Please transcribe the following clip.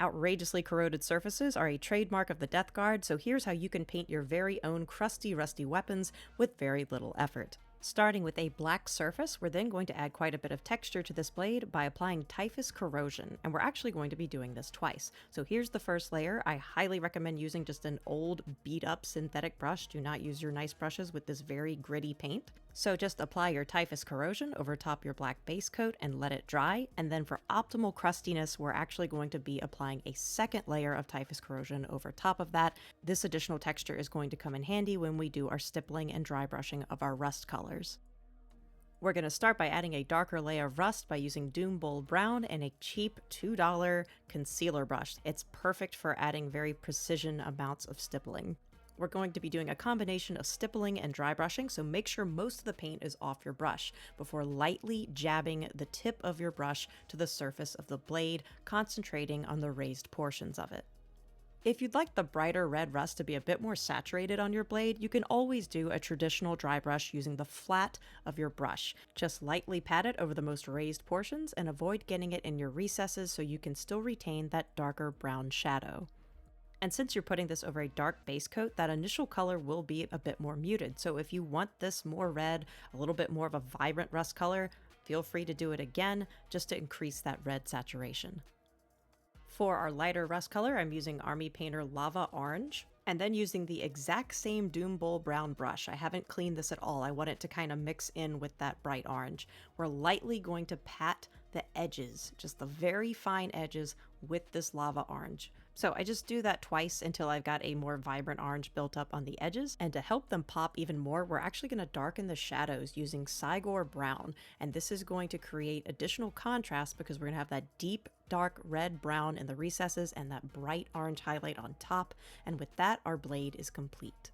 Outrageously corroded surfaces are a trademark of the Death Guard, so here's how you can paint your very own crusty, rusty weapons with very little effort. Starting with a black surface, we're then going to add quite a bit of texture to this blade by applying typhus corrosion, and we're actually going to be doing this twice. So here's the first layer. I highly recommend using just an old beat-up synthetic brush. Do not use your nice brushes with this very gritty paint. So just apply your typhus corrosion over top your black base coat and let it dry, and then for optimal crustiness, we're actually going to be applying a second layer of typhus corrosion over top of that. This additional texture is going to come in handy when we do our stippling and dry brushing of our rust colors. We're going to start by adding a darker layer of rust by using Doom Bold Brown and a cheap $2 concealer brush. It's perfect for adding very precision amounts of stippling. We're going to be doing a combination of stippling and dry brushing, so make sure most of the paint is off your brush before lightly jabbing the tip of your brush to the surface of the blade, concentrating on the raised portions of it. If you'd like the brighter red rust to be a bit more saturated on your blade, you can always do a traditional dry brush using the flat of your brush. Just lightly pat it over the most raised portions and avoid getting it in your recesses so you can still retain that darker brown shadow. And since you're putting this over a dark base coat, that initial color will be a bit more muted. So if you want this more red, a little bit more of a vibrant rust color, feel free to do it again just to increase that red saturation. For our lighter rust color, I'm using Army Painter Lava Orange, and then using the exact same Doom Bowl Brown brush. I haven't cleaned this at all. I want it to kind of mix in with that bright orange. We're lightly going to pat the edges, just the very fine edges, with this lava orange. So I just do that twice until I've got a more vibrant orange built up on the edges. And to help them pop even more, we're actually going to darken the shadows using Cygor Brown. And this is going to create additional contrast because we're going to have that deep, dark red brown in the recesses and that bright orange highlight on top. And with that, our blade is complete.